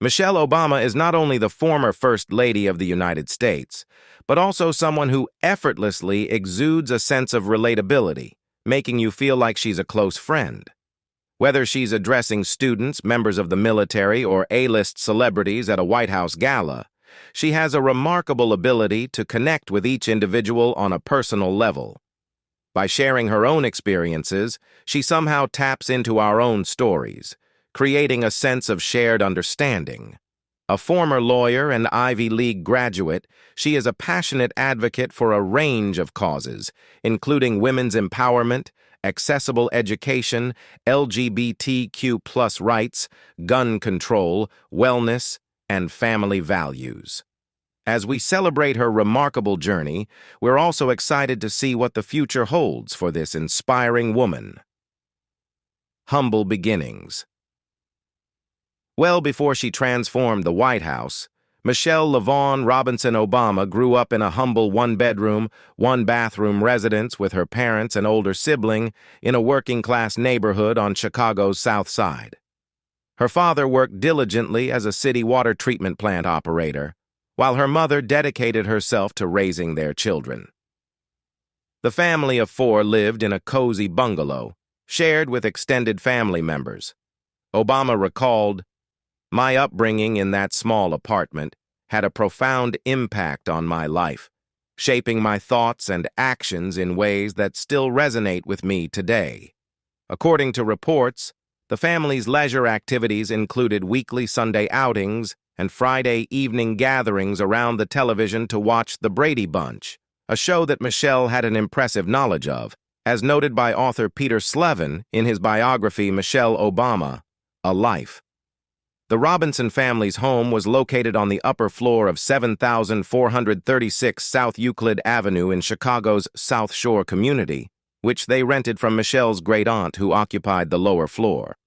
Michelle Obama is not only the former First Lady of the United States, but also someone who effortlessly exudes a sense of relatability, making you feel like she's a close friend. Whether she's addressing students, members of the military, or A-list celebrities at a White House gala, she has a remarkable ability to connect with each individual on a personal level. By sharing her own experiences, she somehow taps into our own stories, creating a sense of shared understanding. A former lawyer and Ivy League graduate, she is a passionate advocate for a range of causes, including women's empowerment, accessible education, LGBTQ+ rights, gun control, wellness, and family values. As we celebrate her remarkable journey, we're also excited to see what the future holds for this inspiring woman. Humble beginnings. Well before she transformed the White House, Michelle LaVaughn Robinson Obama grew up in a humble one-bedroom, one-bathroom residence with her parents and older sibling in a working-class neighborhood on Chicago's South Side. Her father worked diligently as a city water treatment plant operator, while her mother dedicated herself to raising their children. The family of four lived in a cozy bungalow, shared with extended family members. Obama recalled, "My upbringing in that small apartment had a profound impact on my life, shaping my thoughts and actions in ways that still resonate with me today." According to reports, the family's leisure activities included weekly Sunday outings and Friday evening gatherings around the television to watch The Brady Bunch, a show that Michelle had an impressive knowledge of, as noted by author Peter Slevin in his biography Michelle Obama, A Life. The Robinson family's home was located on the upper floor of 7436 South Euclid Avenue in Chicago's South Shore community, which they rented from Michelle's great-aunt who occupied the lower floor.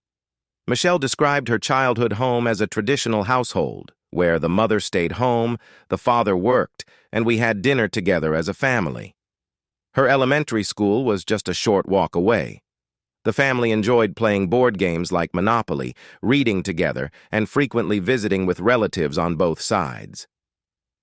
Michelle described her childhood home as a traditional household, where the mother stayed home, the father worked, and we had dinner together as a family. Her elementary school was just a short walk away. The family enjoyed playing board games like Monopoly, reading together, and frequently visiting with relatives on both sides.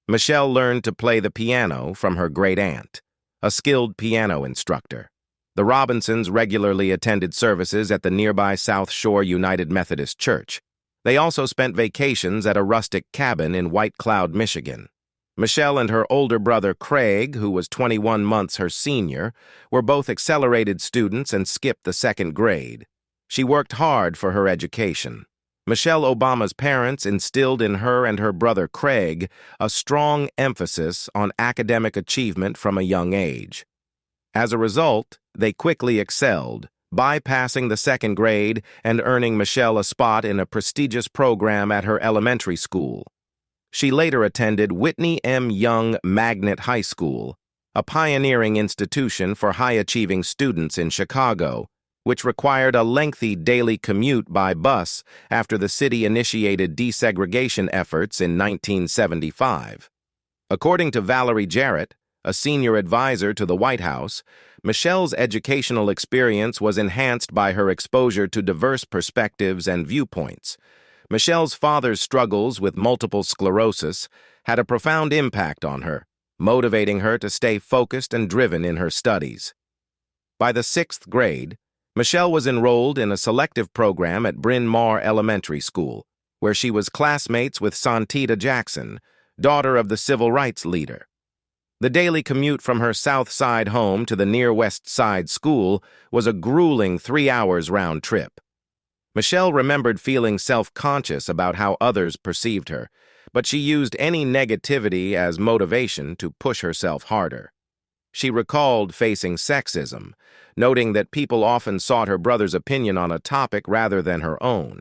Michelle learned to play the piano from her great-aunt, a skilled piano instructor. The Robinsons regularly attended services at the nearby South Shore United Methodist Church. They also spent vacations at a rustic cabin in White Cloud, Michigan. Michelle and her older brother Craig, who was 21 months her senior, were both accelerated students and skipped the second grade. She worked hard for her education. Michelle Obama's parents instilled in her and her brother Craig a strong emphasis on academic achievement from a young age. As a result, they quickly excelled, bypassing the second grade and earning Michelle a spot in a prestigious program at her elementary school. She later attended Whitney M. Young Magnet High School, a pioneering institution for high-achieving students in Chicago, which required a lengthy daily commute by bus after the city initiated desegregation efforts in 1975. According to Valerie Jarrett, a senior advisor to the White House, Michelle's educational experience was enhanced by her exposure to diverse perspectives and viewpoints. Michelle's father's struggles with multiple sclerosis had a profound impact on her, motivating her to stay focused and driven in her studies. By the sixth grade, Michelle was enrolled in a selective program at Bryn Mawr Elementary School, where she was classmates with Santita Jackson, daughter of the civil rights leader. The daily commute from her South Side home to the near West Side school was a grueling 3 hours round trip. Michelle remembered feeling self-conscious about how others perceived her, but she used any negativity as motivation to push herself harder. She recalled facing sexism, noting that people often sought her brother's opinion on a topic rather than her own.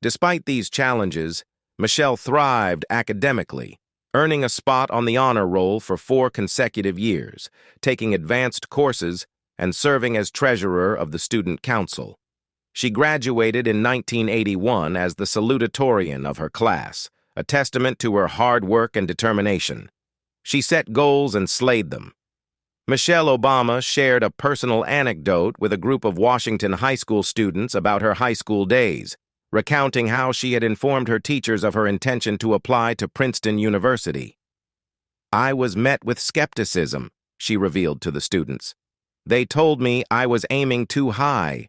Despite these challenges, Michelle thrived academically, earning a spot on the honor roll for 4 consecutive years, taking advanced courses, and serving as treasurer of the student council. She graduated in 1981 as the salutatorian of her class, a testament to her hard work and determination. She set goals and slayed them. Michelle Obama shared a personal anecdote with a group of Washington high school students about her high school days, recounting how she had informed her teachers of her intention to apply to Princeton University. "I was met with skepticism," she revealed to the students. "They told me I was aiming too high.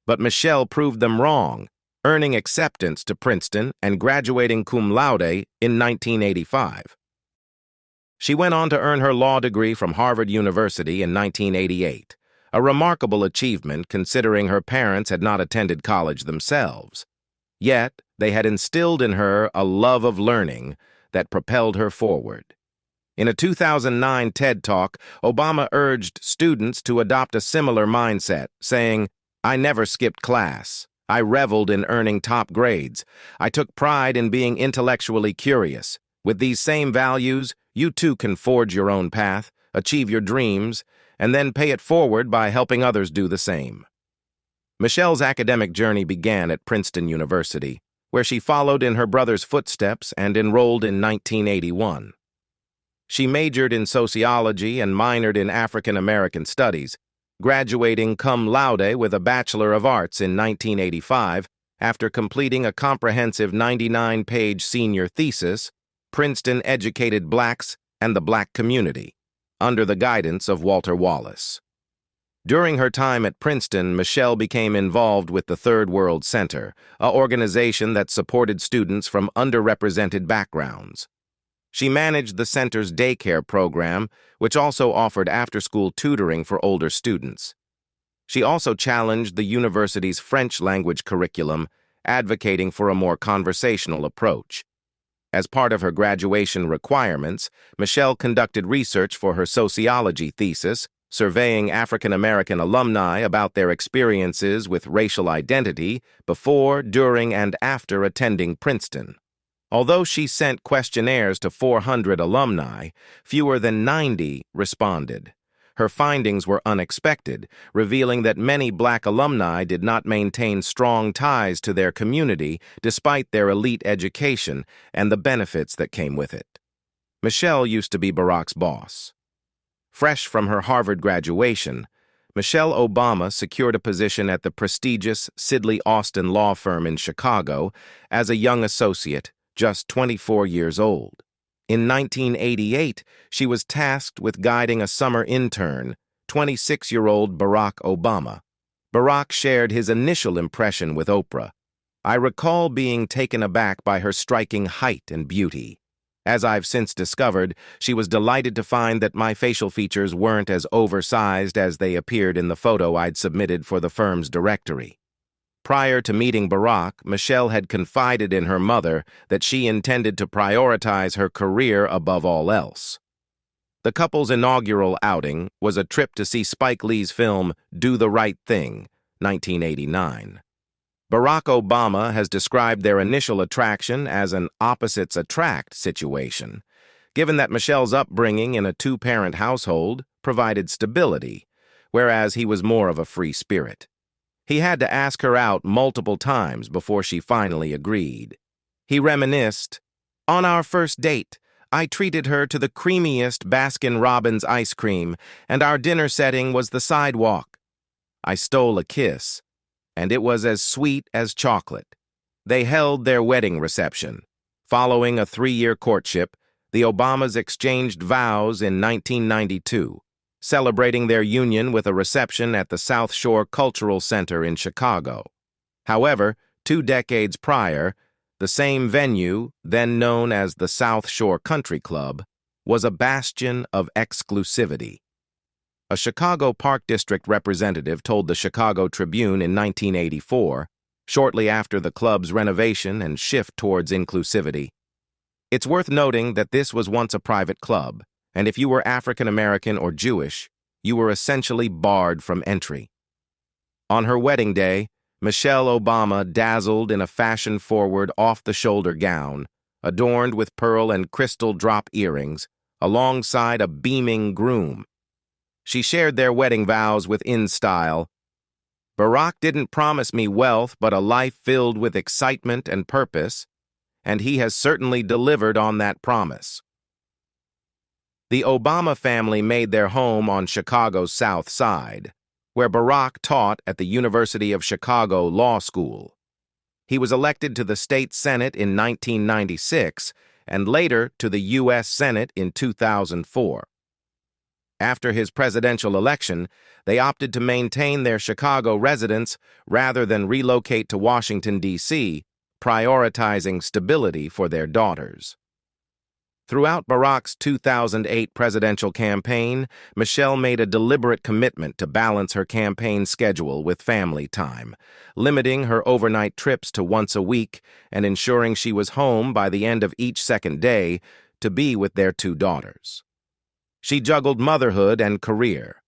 But Michelle proved them wrong, earning acceptance to Princeton and graduating cum laude in 1985. She went on to earn her law degree from Harvard University in 1988, a remarkable achievement considering her parents had not attended college themselves. Yet, they had instilled in her a love of learning that propelled her forward. In a 2009 TED Talk, Obama urged students to adopt a similar mindset, saying, "I never skipped class. I reveled in earning top grades. I took pride in being intellectually curious. With these same values, you too can forge your own path, achieve your dreams, and then pay it forward by helping others do the same." Michelle's academic journey began at Princeton University, where she followed in her brother's footsteps and enrolled in 1981. She majored in sociology and minored in African American studies, graduating cum laude with a Bachelor of Arts in 1985 after completing a comprehensive 99-page senior thesis, Princeton Educated Blacks and the Black Community, under the guidance of Walter Wallace. During her time at Princeton, Michelle became involved with the Third World Center, an organization that supported students from underrepresented backgrounds. She managed the center's daycare program, which also offered after-school tutoring for older students. She also challenged the university's French language curriculum, advocating for a more conversational approach. As part of her graduation requirements, Michelle conducted research for her sociology thesis, surveying African American alumni about their experiences with racial identity before, during, and after attending Princeton. Although she sent questionnaires to 400 alumni, fewer than 90 responded. Her findings were unexpected, revealing that many Black alumni did not maintain strong ties to their community despite their elite education and the benefits that came with it. Michelle used to be Barack's boss. Fresh from her Harvard graduation, Michelle Obama secured a position at the prestigious Sidley Austin law firm in Chicago as a young associate, just 24 years old. In 1988, she was tasked with guiding a summer intern, 26-year-old Barack Obama. Barack shared his initial impression with Oprah. "I recall being taken aback by her striking height and beauty. As I've since discovered, she was delighted to find that my facial features weren't as oversized as they appeared in the photo I'd submitted for the firm's directory." Prior to meeting Barack, Michelle had confided in her mother that she intended to prioritize her career above all else. The couple's inaugural outing was a trip to see Spike Lee's film Do the Right Thing, 1989. Barack Obama has described their initial attraction as an opposites attract situation, given that Michelle's upbringing in a two-parent household provided stability, whereas he was more of a free spirit. He had to ask her out multiple times before she finally agreed. He reminisced, "On our first date, I treated her to the creamiest Baskin-Robbins ice cream, and our dinner setting was the sidewalk. I stole a kiss, and it was as sweet as chocolate." They held their wedding reception. Following a 3-year courtship, the Obamas exchanged vows in 1992, celebrating their union with a reception at the South Shore Cultural Center in Chicago. However, 2 decades prior, the same venue, then known as the South Shore Country Club, was a bastion of exclusivity. A Chicago Park District representative told the Chicago Tribune in 1984, shortly after the club's renovation and shift towards inclusivity, "It's worth noting that this was once a private club, and if you were African American or Jewish, you were essentially barred from entry." On her wedding day, Michelle Obama dazzled in a fashion-forward, off-the-shoulder gown, adorned with pearl and crystal drop earrings, alongside a beaming groom. She shared their wedding vows with InStyle. "Barack didn't promise me wealth but a life filled with excitement and purpose, and he has certainly delivered on that promise." The Obama family made their home on Chicago's South Side, where Barack taught at the University of Chicago Law School. He was elected to the state Senate in 1996 and later to the U.S. Senate in 2004. After his presidential election, they opted to maintain their Chicago residence rather than relocate to Washington, D.C., prioritizing stability for their daughters. Throughout Barack's 2008 presidential campaign, Michelle made a deliberate commitment to balance her campaign schedule with family time, limiting her overnight trips to once a week and ensuring she was home by the end of each second day to be with their two daughters. She juggled motherhood and career.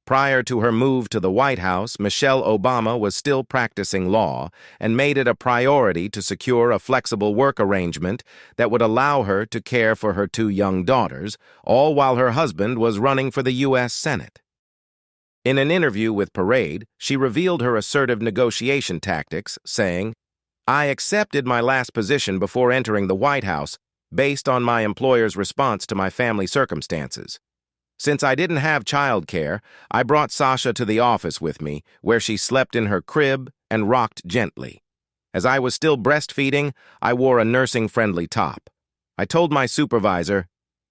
Prior to her move to the White House, Michelle Obama was still practicing law and made it a priority to secure a flexible work arrangement that would allow her to care for her two young daughters, all while her husband was running for the U.S. Senate. In an interview with Parade, she revealed her assertive negotiation tactics, saying, "I accepted my last position before entering the White House based on my employer's response to my family circumstances. Since I didn't have childcare, I brought Sasha to the office with me, where she slept in her crib and rocked gently. As I was still breastfeeding, I wore a nursing-friendly top. I told my supervisor,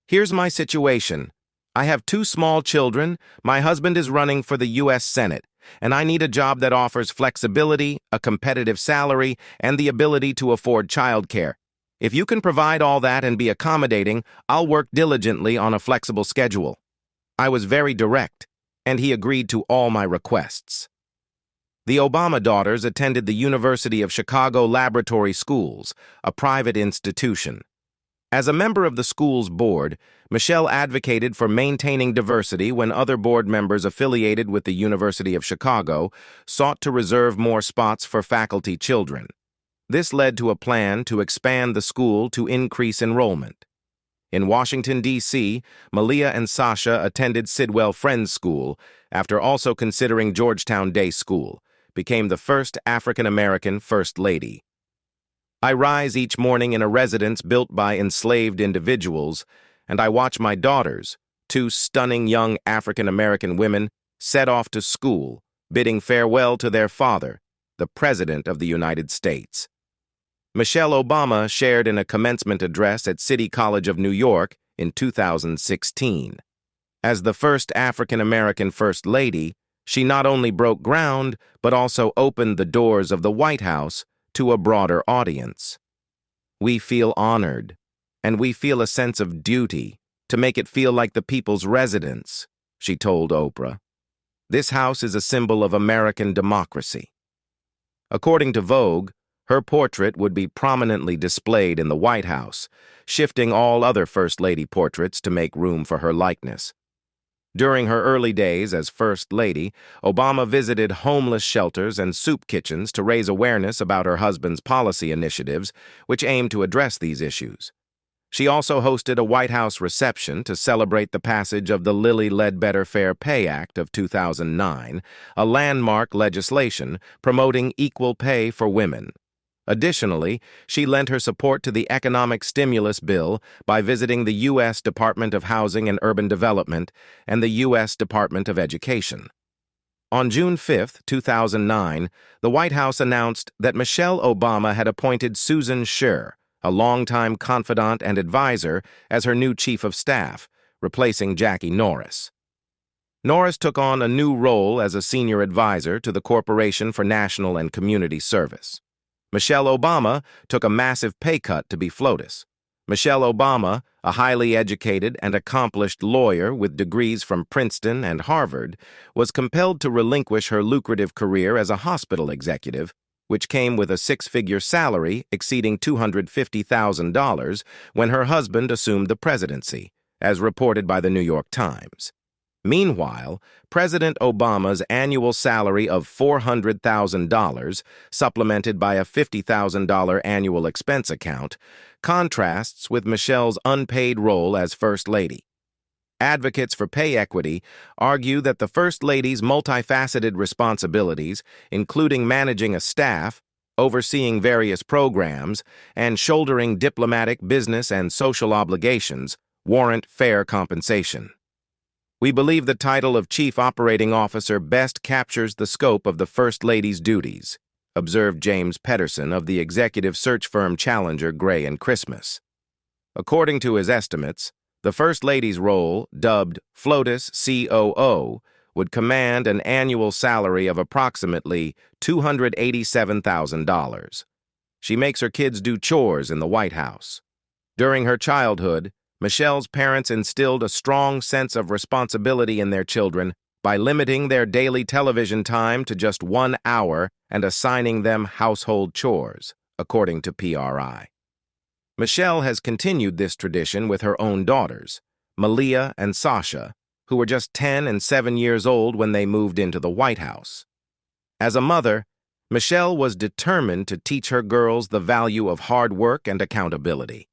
'Here's my situation. I have two small children, my husband is running for the U.S. Senate, and I need a job that offers flexibility, a competitive salary, and the ability to afford childcare. If you can provide all that and be accommodating, I'll work diligently on a flexible schedule.' I was very direct, and he agreed to all my requests." The Obama daughters attended the University of Chicago Laboratory Schools, a private institution. As a member of the school's board, Michelle advocated for maintaining diversity when other board members affiliated with the University of Chicago sought to reserve more spots for faculty children. This led to a plan to expand the school to increase enrollment. In Washington, D.C., Malia and Sasha attended Sidwell Friends School after also considering Georgetown Day School, became the first African-American First Lady. "I rise each morning in a residence built by enslaved individuals, and I watch my daughters, two stunning young African-American women, set off to school, bidding farewell to their father, the President of the United States." Michelle Obama shared in a commencement address at City College of New York in 2016. As the first African-American First Lady, she not only broke ground, but also opened the doors of the White House to a broader audience. "We feel honored, and we feel a sense of duty to make it feel like the people's residence," she told Oprah. "This house is a symbol of American democracy." According to Vogue, her portrait would be prominently displayed in the White House, shifting all other First Lady portraits to make room for her likeness. During her early days as First Lady, Obama visited homeless shelters and soup kitchens to raise awareness about her husband's policy initiatives, which aim to address these issues. She also hosted a White House reception to celebrate the passage of the Lilly Ledbetter Fair Pay Act of 2009, a landmark legislation promoting equal pay for women. Additionally, she lent her support to the economic stimulus bill by visiting the U.S. Department of Housing and Urban Development and the U.S. Department of Education. On June 5, 2009, the White House announced that Michelle Obama had appointed Susan Scher, a longtime confidant and advisor, as her new chief of staff, replacing Jackie Norris. Norris took on a new role as a senior advisor to the Corporation for National and Community Service. Michelle Obama took a massive pay cut to be FLOTUS. Michelle Obama, a highly educated and accomplished lawyer with degrees from Princeton and Harvard, was compelled to relinquish her lucrative career as a hospital executive, which came with a six-figure salary exceeding $250,000 when her husband assumed the presidency, as reported by the New York Times. Meanwhile, President Obama's annual salary of $400,000, supplemented by a $50,000 annual expense account, contrasts with Michelle's unpaid role as First Lady. Advocates for pay equity argue that the First Lady's multifaceted responsibilities, including managing a staff, overseeing various programs, and shouldering diplomatic, business, and social obligations, warrant fair compensation. We believe the title of Chief Operating Officer best captures the scope of the First Lady's duties. observed James Pedersen of the executive search firm Challenger, Gray & Christmas. According to his estimates, the First Lady's role, dubbed FLOTUS COO, would command an annual salary of approximately $287,000. She makes her kids do chores in the White House. During her childhood, Michelle's parents instilled a strong sense of responsibility in their children by limiting their daily television time to just 1 hour and assigning them household chores, according to PRI. Michelle has continued this tradition with her own daughters, Malia and Sasha, who were just 10 and 7 years old when they moved into the White House. As a mother, Michelle was determined to teach her girls the value of hard work and accountability.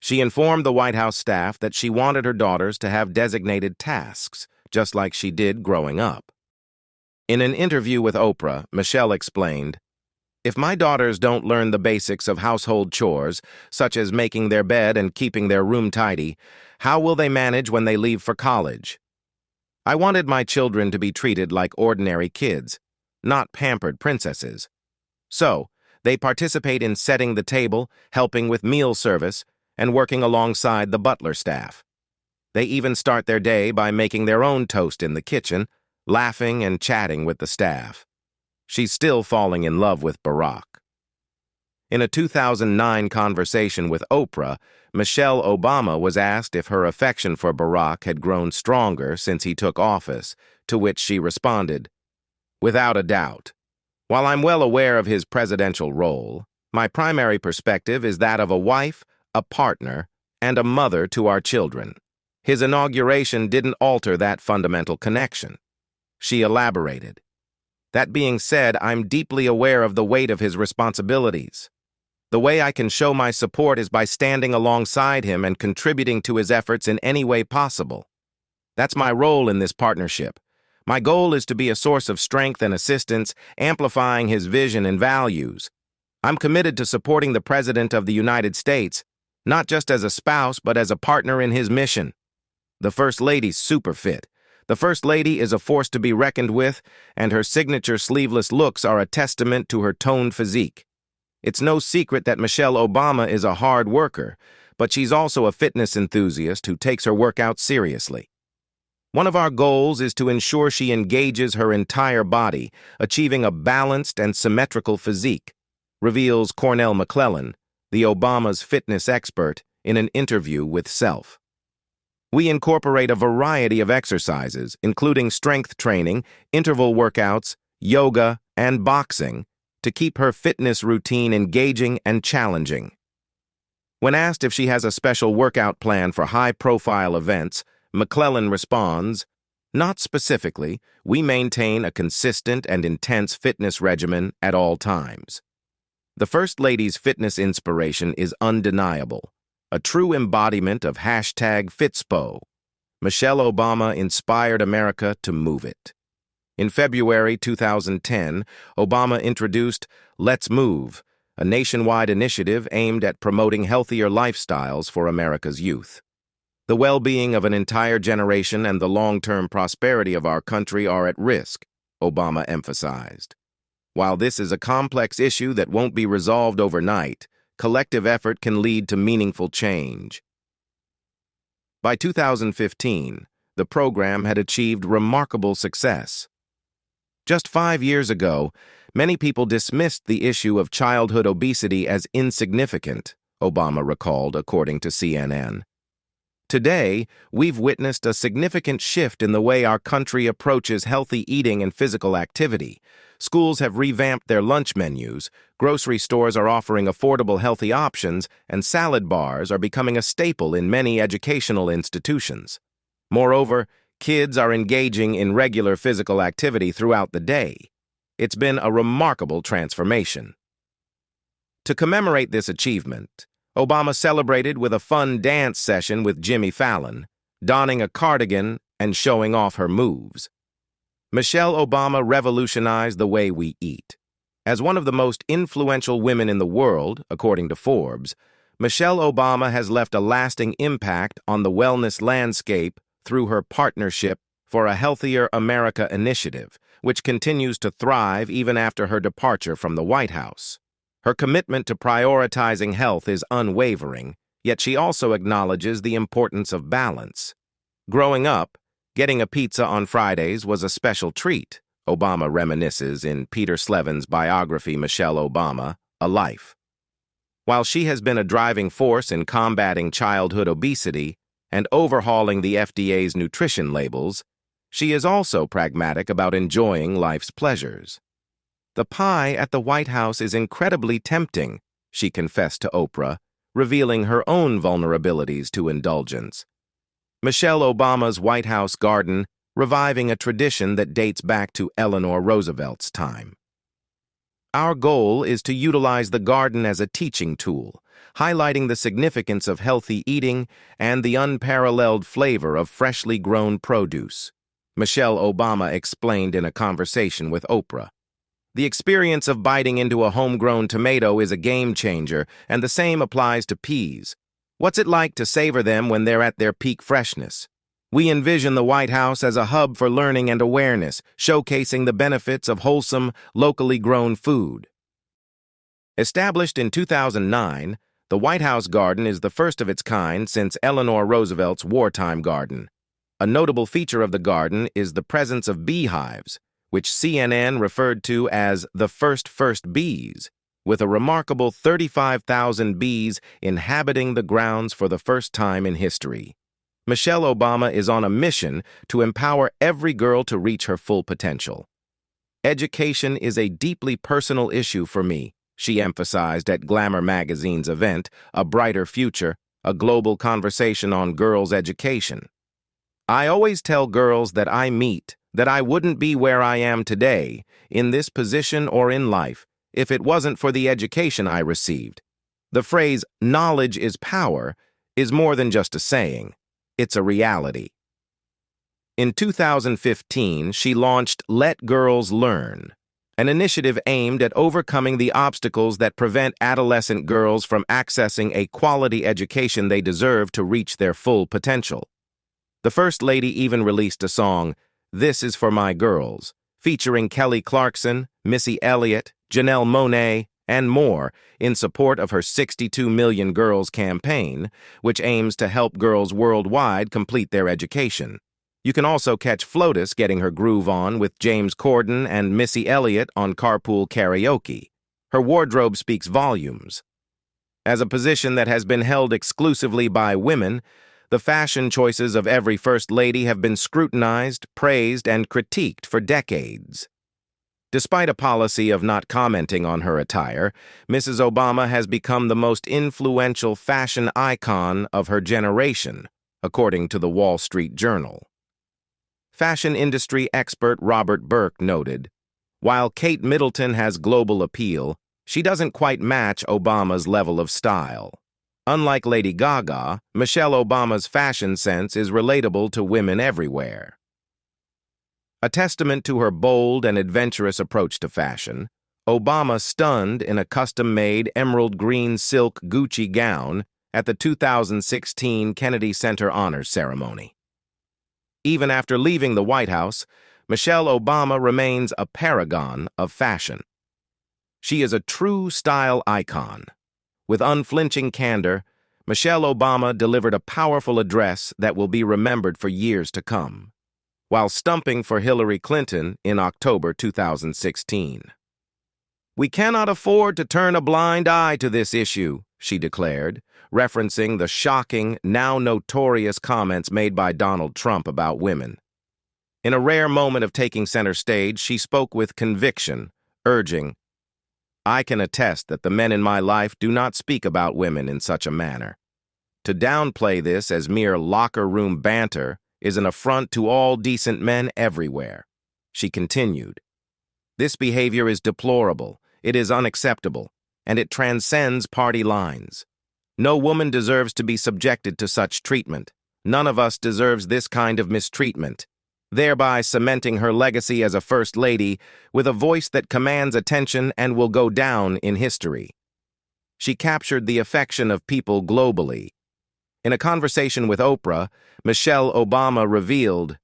She informed the White House staff that she wanted her daughters to have designated tasks, just like she did growing up. In an interview with Oprah, Michelle explained, "If my daughters don't learn the basics of household chores, such as making their bed and keeping their room tidy, how will they manage when they leave for college? I wanted my children to be treated like ordinary kids, not pampered princesses. So, they participate in setting the table, helping with meal service, and working alongside the butler staff. They even start their day by making their own toast in the kitchen, laughing and chatting with the staff." She's still falling in love with Barack. In a 2009 conversation with Oprah, Michelle Obama was asked if her affection for Barack had grown stronger since he took office, to which she responded, "Without a doubt. While I'm well aware of his presidential role, my primary perspective is that of a wife, a partner, and a mother to our children. His inauguration didn't alter that fundamental connection." She elaborated, "That being said, I'm deeply aware of the weight of his responsibilities. The way I can show my support is by standing alongside him and contributing to his efforts in any way possible. That's my role in this partnership. My goal is to be a source of strength and assistance, amplifying his vision and values. I'm committed to supporting the President of the United States, not just as a spouse, but as a partner in his mission. The First Lady's super fit. The First Lady is a force to be reckoned with, and her signature sleeveless looks are a testament to her toned physique. It's no secret that Michelle Obama is a hard worker, but she's also a fitness enthusiast who takes her workout seriously. One of our goals is to ensure she engages her entire body, achieving a balanced and symmetrical physique," reveals Cornell McClellan, the Obama's fitness expert, in an interview with Self. "We incorporate a variety of exercises, including strength training, interval workouts, yoga, and boxing, to keep her fitness routine engaging and challenging." When asked if she has a special workout plan for high-profile events, McClellan responds, "Not specifically. We maintain a consistent and intense fitness regimen at all times." The First Lady's fitness inspiration is undeniable, a true embodiment of #Fitspo. Michelle Obama inspired America to move it. In February 2010, Obama introduced Let's Move, a nationwide initiative aimed at promoting healthier lifestyles for America's youth. "The well-being of an entire generation and the long-term prosperity of our country are at risk," Obama emphasized. "While this is a complex issue that won't be resolved overnight, collective effort can lead to meaningful change." By 2015, the program had achieved remarkable success. Just 5 years ago, many people dismissed the issue of childhood obesity as insignificant, Obama recalled, according to CNN. "Today, we've witnessed a significant shift in the way our country approaches healthy eating and physical activity. Schools have revamped their lunch menus, grocery stores are offering affordable healthy options, and salad bars are becoming a staple in many educational institutions. Moreover, kids are engaging in regular physical activity throughout the day. It's been a remarkable transformation." To commemorate this achievement, Obama celebrated with a fun dance session with Jimmy Fallon, donning a cardigan and showing off her moves. Michelle Obama revolutionized the way we eat. As one of the most influential women in the world, according to Forbes, Michelle Obama has left a lasting impact on the wellness landscape through her partnership for a Healthier America initiative, which continues to thrive even after her departure from the White House. Her commitment to prioritizing health is unwavering, yet she also acknowledges the importance of balance. Growing up, getting a pizza on Fridays was a special treat, Obama reminisces in Peter Slevin's biography Michelle Obama, A Life. While she has been a driving force in combating childhood obesity and overhauling the FDA's nutrition labels, she is also pragmatic about enjoying life's pleasures. "The pie at the White House is incredibly tempting," she confessed to Oprah, revealing her own vulnerabilities to indulgence. Michelle Obama's White House garden, reviving a tradition that dates back to Eleanor Roosevelt's time. "Our goal is to utilize the garden as a teaching tool, highlighting the significance of healthy eating and the unparalleled flavor of freshly grown produce," Michelle Obama explained in a conversation with Oprah. "The experience of biting into a homegrown tomato is a game changer, and the same applies to peas. What's it like to savor them when they're at their peak freshness? We envision the White House as a hub for learning and awareness, showcasing the benefits of wholesome, locally grown food." Established in 2009, the White House garden is the first of its kind since Eleanor Roosevelt's wartime garden. A notable feature of the garden is the presence of beehives, which CNN referred to as the first bees, with a remarkable 35,000 bees inhabiting the grounds for the first time in history. Michelle Obama is on a mission to empower every girl to reach her full potential. "Education is a deeply personal issue for me," she emphasized at Glamour magazine's event, A Brighter Future, a global conversation on girls' education. "I always tell girls that I meet that I wouldn't be where I am today, in this position or in life, if it wasn't for the education I received. The phrase, 'knowledge is power,' is more than just a saying. It's a reality." In 2015, she launched Let Girls Learn, an initiative aimed at overcoming the obstacles that prevent adolescent girls from accessing a quality education they deserve to reach their full potential. The First Lady even released a song, "This is for My Girls," featuring Kelly Clarkson, Missy Elliott, Janelle Monáe, and more, in support of her 62 Million Girls campaign, which aims to help girls worldwide complete their education. You can also catch Flotus getting her groove on with James Corden and Missy Elliott on Carpool Karaoke. Her wardrobe speaks volumes. As a position that has been held exclusively by women, the fashion choices of every First Lady have been scrutinized, praised, and critiqued for decades. Despite a policy of not commenting on her attire, Mrs. Obama has become the most influential fashion icon of her generation, according to the Wall Street Journal. Fashion industry expert Robert Burke noted, "While Kate Middleton has global appeal, she doesn't quite match Obama's level of style. Unlike Lady Gaga, Michelle Obama's fashion sense is relatable to women everywhere." A testament to her bold and adventurous approach to fashion, Obama stunned in a custom-made emerald green silk Gucci gown at the 2016 Kennedy Center Honors Ceremony. Even after leaving the White House, Michelle Obama remains a paragon of fashion. She is a true style icon. With unflinching candor, Michelle Obama delivered a powerful address that will be remembered for years to come, while stumping for Hillary Clinton in October 2016. "We cannot afford to turn a blind eye to this issue," she declared, referencing the shocking, now notorious comments made by Donald Trump about women. In a rare moment of taking center stage, she spoke with conviction, urging, "I can attest that the men in my life do not speak about women in such a manner. To downplay this as mere locker room banter is an affront to all decent men everywhere." She continued, "This behavior is deplorable, it is unacceptable, and it transcends party lines. No woman deserves to be subjected to such treatment. None of us deserves this kind of mistreatment," thereby cementing her legacy as a First Lady with a voice that commands attention and will go down in history. She captured the affection of people globally. In a conversation with Oprah, Michelle Obama revealed,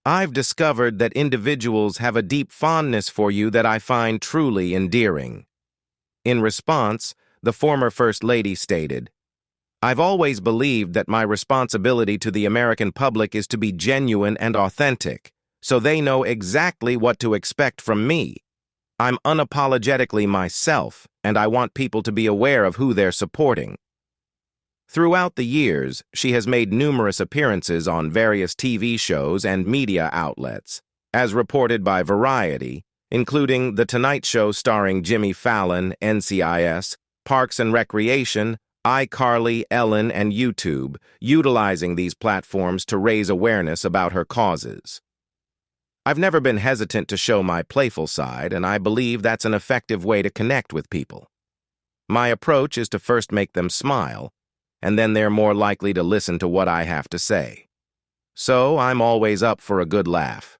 I've discovered that individuals have a deep fondness for you that I find truly endearing." In response, the former First Lady stated, "I've always believed that my responsibility to the American public is to be genuine and authentic, so they know exactly what to expect from me. I'm unapologetically myself, and I want people to be aware of who they're supporting." Throughout the years, she has made numerous appearances on various TV shows and media outlets, as reported by Variety, including The Tonight Show starring Jimmy Fallon, NCIS, Parks and Recreation, iCarly, Ellen, and YouTube, utilizing these platforms to raise awareness about her causes. I've never been hesitant to show my playful side, and I believe that's an effective way to connect with people. My approach is to first make them smile, and then they're more likely to listen to what I have to say. So I'm always up for a good laugh,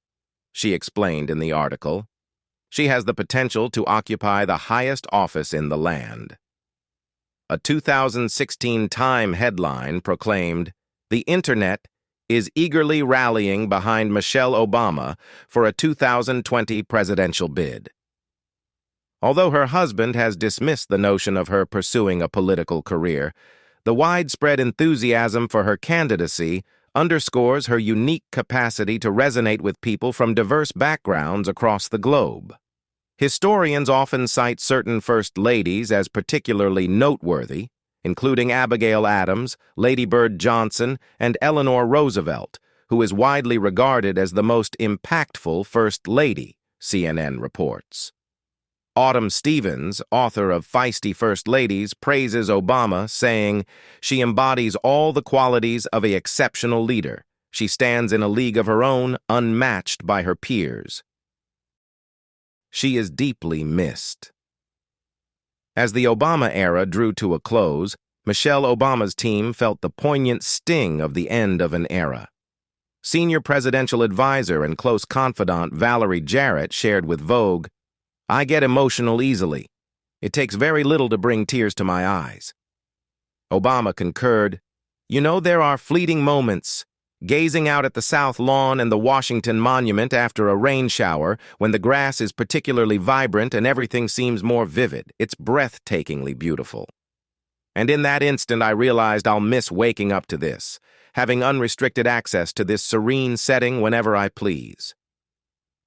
she explained in the article. She has the potential to occupy the highest office in the land. A 2016 Time headline proclaimed, "The Internet is eagerly rallying behind Michelle Obama for a 2020 presidential bid." Although her husband has dismissed the notion of her pursuing a political career, the widespread enthusiasm for her candidacy underscores her unique capacity to resonate with people from diverse backgrounds across the globe. Historians often cite certain First Ladies as particularly noteworthy, including Abigail Adams, Lady Bird Johnson, and Eleanor Roosevelt, who is widely regarded as the most impactful First Lady, CNN reports. Autumn Stevens, author of Feisty First Ladies, praises Obama, saying, "She embodies all the qualities of an exceptional leader. She stands in a league of her own, unmatched by her peers." She is deeply missed. As the Obama era drew to a close, Michelle Obama's team felt the poignant sting of the end of an era. Senior presidential advisor and close confidant Valerie Jarrett shared with Vogue, "I get emotional easily. It takes very little to bring tears to my eyes." Obama concurred, "You know, there are fleeting moments, gazing out at the South Lawn and the Washington Monument after a rain shower, when the grass is particularly vibrant and everything seems more vivid. It's breathtakingly beautiful. And in that instant, I realized I'll miss waking up to this, having unrestricted access to this serene setting whenever I please."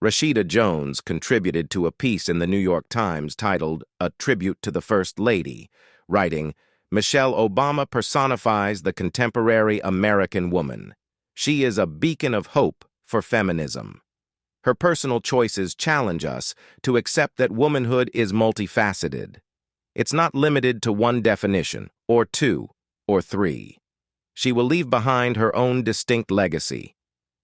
Rashida Jones contributed to a piece in the New York Times titled "A Tribute to the First Lady," writing, "Michelle Obama personifies the contemporary American woman. She is a beacon of hope for feminism. Her personal choices challenge us to accept that womanhood is multifaceted. It's not limited to one definition, or two, or three. She will leave behind her own distinct legacy.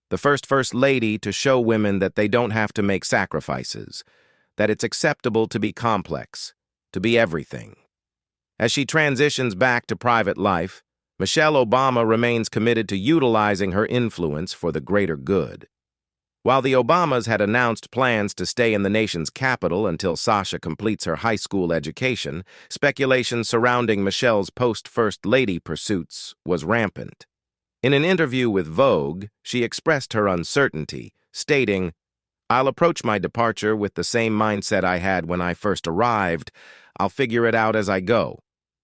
The First Lady to show women that they don't have to make sacrifices, that it's acceptable to be complex, to be everything." As she transitions back to private life, Michelle Obama remains committed to utilizing her influence for the greater good. While the Obamas had announced plans to stay in the nation's capital until Sasha completes her high school education, speculation surrounding Michelle's post-First Lady pursuits was rampant. In an interview with Vogue, she expressed her uncertainty, stating, "I'll approach my departure with the same mindset I had when I first arrived. I'll figure it out as I go.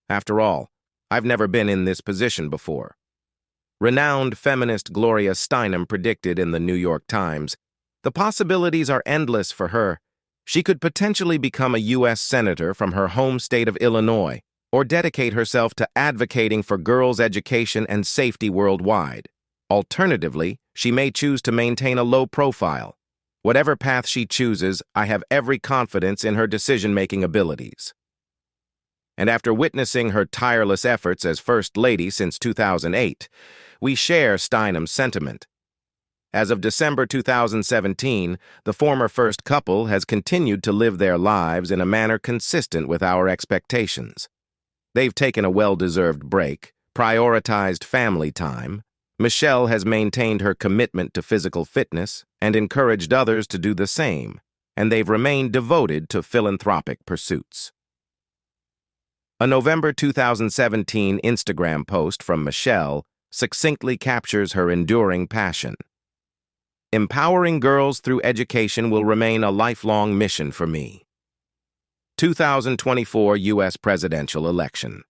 After all, I've never been in this position before." Renowned feminist Gloria Steinem predicted in the New York Times, "The possibilities are endless for her. She could potentially become a U.S. Senator from her home state of Illinois, or dedicate herself to advocating for girls' education and safety worldwide. Alternatively, she may choose to maintain a low profile. Whatever path she chooses, I have every confidence in her decision-making abilities." And after witnessing her tireless efforts as First Lady since 2008, we share Steinem's sentiment. As of December 2017, the former first couple has continued to live their lives in a manner consistent with our expectations. They've taken a well-deserved break, prioritized family time. Michelle has maintained her commitment to physical fitness and encouraged others to do the same, and they've remained devoted to philanthropic pursuits. A November 2017 Instagram post from Michelle succinctly captures her enduring passion. Empowering girls through education will remain a lifelong mission for me. 2024 U.S. presidential election.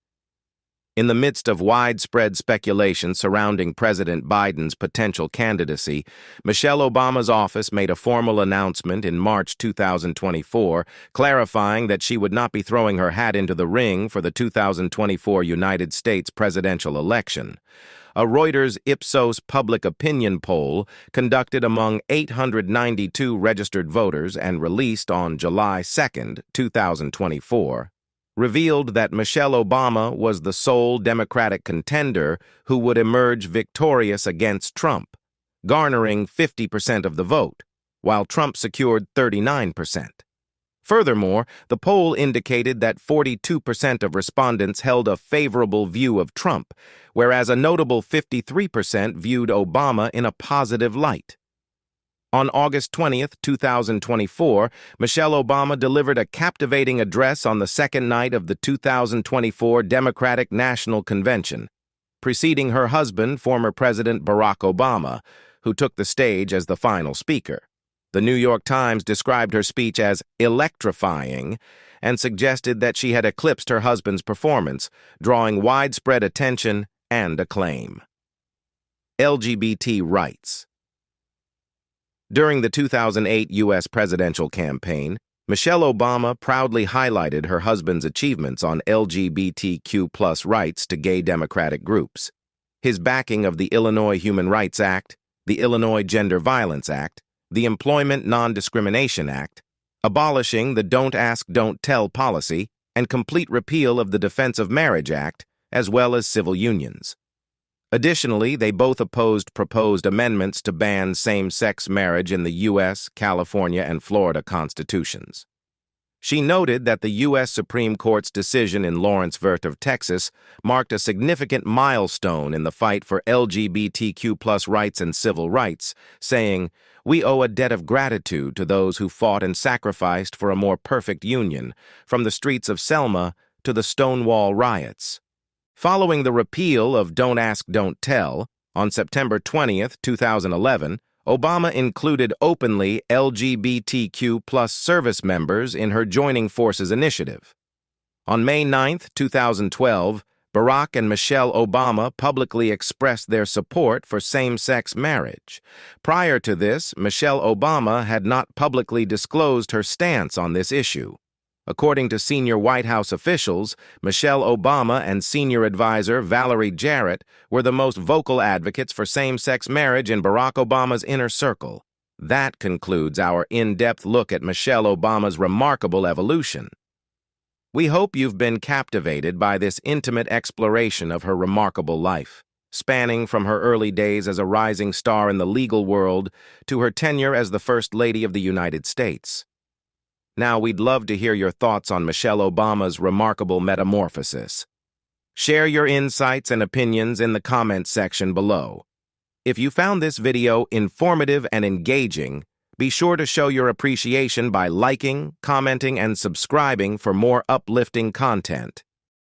In the midst of widespread speculation surrounding President Biden's potential candidacy, Michelle Obama's office made a formal announcement in March 2024, clarifying that she would not be throwing her hat into the ring for the 2024 United States presidential election. A Reuters Ipsos public opinion poll conducted among 892 registered voters and released on July 2, 2024, revealed that Michelle Obama was the sole Democratic contender who would emerge victorious against Trump, garnering 50% of the vote, while Trump secured 39%. Furthermore, the poll indicated that 42% of respondents held a favorable view of Trump, whereas a notable 53% viewed Obama in a positive light. On August 20, 2024, Michelle Obama delivered a captivating address on the second night of the 2024 Democratic National Convention, preceding her husband, former President Barack Obama, who took the stage as the final speaker. The New York Times described her speech as electrifying and suggested that she had eclipsed her husband's performance, drawing widespread attention and acclaim. LGBT rights. During the 2008 U.S. presidential campaign, Michelle Obama proudly highlighted her husband's achievements on LGBTQ+ rights to gay Democratic groups. His backing of the Illinois Human Rights Act, the Illinois Gender Violence Act, the Employment Non-Discrimination Act, abolishing the Don't Ask, Don't Tell policy, and complete repeal of the Defense of Marriage Act, as well as civil unions. Additionally, they both opposed proposed amendments to ban same-sex marriage in the U.S., California, and Florida constitutions. She noted that the U.S. Supreme Court's decision in Lawrence v. Texas marked a significant milestone in the fight for LGBTQ+ rights and civil rights, saying, "We owe a debt of gratitude to those who fought and sacrificed for a more perfect union, from the streets of Selma to the Stonewall riots." Following the repeal of Don't Ask, Don't Tell, on September 20, 2011, Obama included openly LGBTQ+ service members in her Joining Forces initiative. On May 9, 2012, Barack and Michelle Obama publicly expressed their support for same-sex marriage. Prior to this, Michelle Obama had not publicly disclosed her stance on this issue. According to senior White House officials, Michelle Obama and senior advisor Valerie Jarrett were the most vocal advocates for same-sex marriage in Barack Obama's inner circle. That concludes our in-depth look at Michelle Obama's remarkable evolution. We hope you've been captivated by this intimate exploration of her remarkable life, spanning from her early days as a rising star in the legal world to her tenure as the First Lady of the United States. Now, we'd love to hear your thoughts on Michelle Obama's remarkable metamorphosis. Share your insights and opinions in the comments section below. If you found this video informative and engaging, be sure to show your appreciation by liking, commenting, and subscribing for more uplifting content.